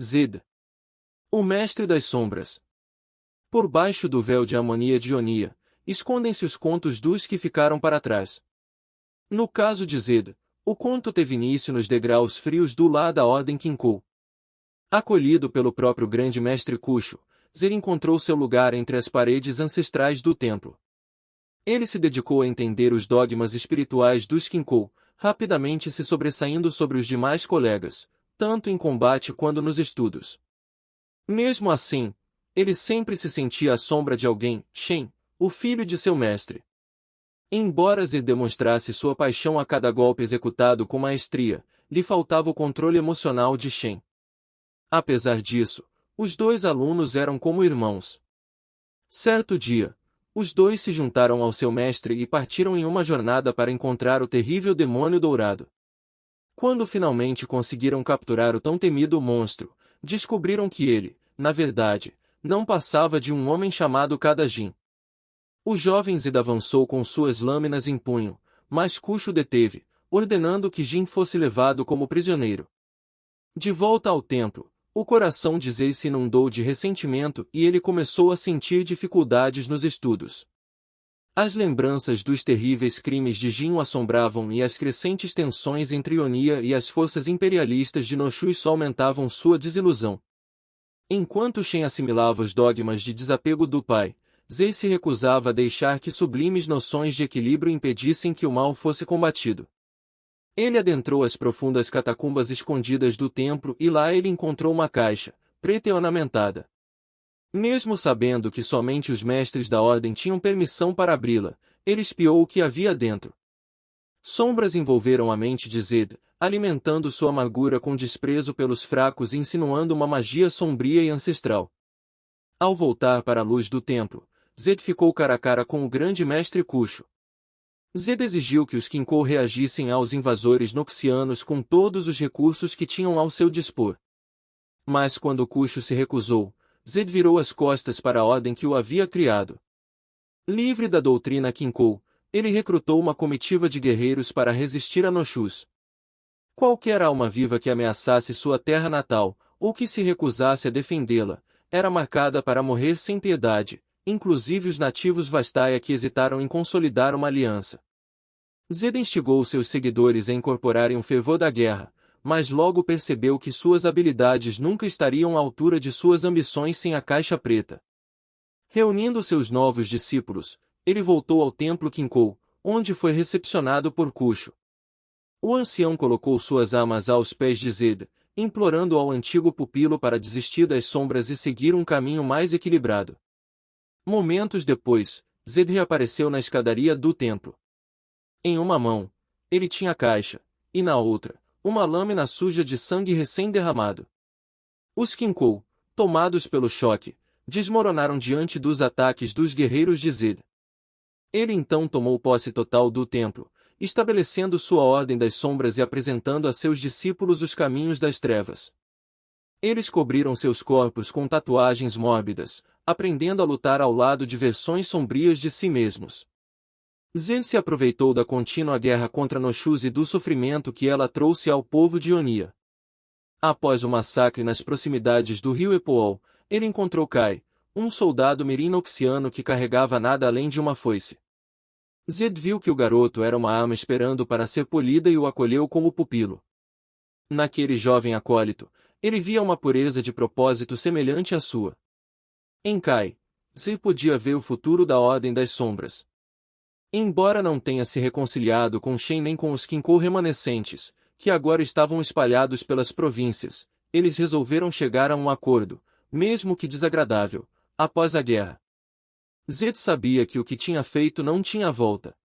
Zed, o mestre das sombras. Por baixo do véu de harmonia de Ionia, escondem-se os contos dos que ficaram para trás. No caso de Zed, o conto teve início nos degraus frios do lar da Ordem Kinkou. Acolhido pelo próprio grande mestre Kushu, Zed encontrou seu lugar entre as paredes ancestrais do templo. Ele se dedicou a entender os dogmas espirituais dos Kinkou, rapidamente se sobressaindo sobre os demais colegas, tanto em combate quanto nos estudos. Mesmo assim, ele sempre se sentia à sombra de alguém, Shen, o filho de seu mestre. Embora Zed demonstrasse sua paixão a cada golpe executado com maestria, lhe faltava o controle emocional de Shen. Apesar disso, os dois alunos eram como irmãos. Certo dia, os dois se juntaram ao seu mestre e partiram em uma jornada para encontrar o terrível demônio dourado. Quando finalmente conseguiram capturar o tão temido monstro, descobriram que ele, na verdade, não passava de um homem chamado Kadajin. O jovem Zed avançou com suas lâminas em punho, mas Kushu deteve, ordenando que Jin fosse levado como prisioneiro. De volta ao templo, o coração de Zed se inundou de ressentimento e ele começou a sentir dificuldades nos estudos. As lembranças dos terríveis crimes de Jin o assombravam e as crescentes tensões entre Ionia e as forças imperialistas de Noshui só aumentavam sua desilusão. Enquanto Shen assimilava os dogmas de desapego do pai, Zed se recusava a deixar que sublimes noções de equilíbrio impedissem que o mal fosse combatido. Ele adentrou as profundas catacumbas escondidas do templo e lá ele encontrou uma caixa, preta e ornamentada. Mesmo sabendo que somente os mestres da ordem tinham permissão para abri-la, ele espiou o que havia dentro. Sombras envolveram a mente de Zed, alimentando sua amargura com desprezo pelos fracos e insinuando uma magia sombria e ancestral. Ao voltar para a luz do templo, Zed ficou cara a cara com o grande mestre Kushu. Zed exigiu que os Kinkou reagissem aos invasores noxianos com todos os recursos que tinham ao seu dispor. Mas quando Kushu se recusou, Zed virou as costas para a ordem que o havia criado. Livre da doutrina Kinkou, ele recrutou uma comitiva de guerreiros para resistir a Noshus. Qualquer alma viva que ameaçasse sua terra natal, ou que se recusasse a defendê-la, era marcada para morrer sem piedade, inclusive os nativos Vastaya que hesitaram em consolidar uma aliança. Zed instigou seus seguidores a incorporarem o fervor da guerra, mas logo percebeu que suas habilidades nunca estariam à altura de suas ambições sem a caixa preta. Reunindo seus novos discípulos, ele voltou ao templo Kinkou, onde foi recepcionado por Kushu. O ancião colocou suas armas aos pés de Zed, implorando ao antigo pupilo para desistir das sombras e seguir um caminho mais equilibrado. Momentos depois, Zed reapareceu na escadaria do templo. Em uma mão, ele tinha a caixa, e na outra, uma lâmina suja de sangue recém-derramado. Os Kinkou, tomados pelo choque, desmoronaram diante dos ataques dos guerreiros de Zed. Ele então tomou posse total do templo, estabelecendo sua ordem das sombras e apresentando a seus discípulos os caminhos das trevas. Eles cobriram seus corpos com tatuagens mórbidas, aprendendo a lutar ao lado de versões sombrias de si mesmos. Zed se aproveitou da contínua guerra contra Noshus e do sofrimento que ela trouxe ao povo de Ionia. Após o massacre nas proximidades do rio Epool, ele encontrou Kai, um soldado mirim-noxiano que carregava nada além de uma foice. Zed viu que o garoto era uma arma esperando para ser polida e o acolheu como pupilo. Naquele jovem acólito, ele via uma pureza de propósito semelhante à sua. Em Kai, Zed podia ver o futuro da Ordem das Sombras. Embora não tenha se reconciliado com Shen nem com os Kinkou remanescentes, que agora estavam espalhados pelas províncias, eles resolveram chegar a um acordo, mesmo que desagradável, após a guerra. Zed sabia que o que tinha feito não tinha volta.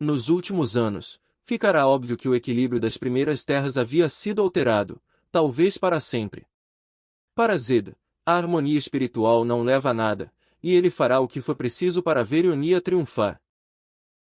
Nos últimos anos, ficará óbvio que o equilíbrio das primeiras terras havia sido alterado, talvez para sempre. Para Zed, a harmonia espiritual não leva a nada, e ele fará o que for preciso para ver Ionia triunfar.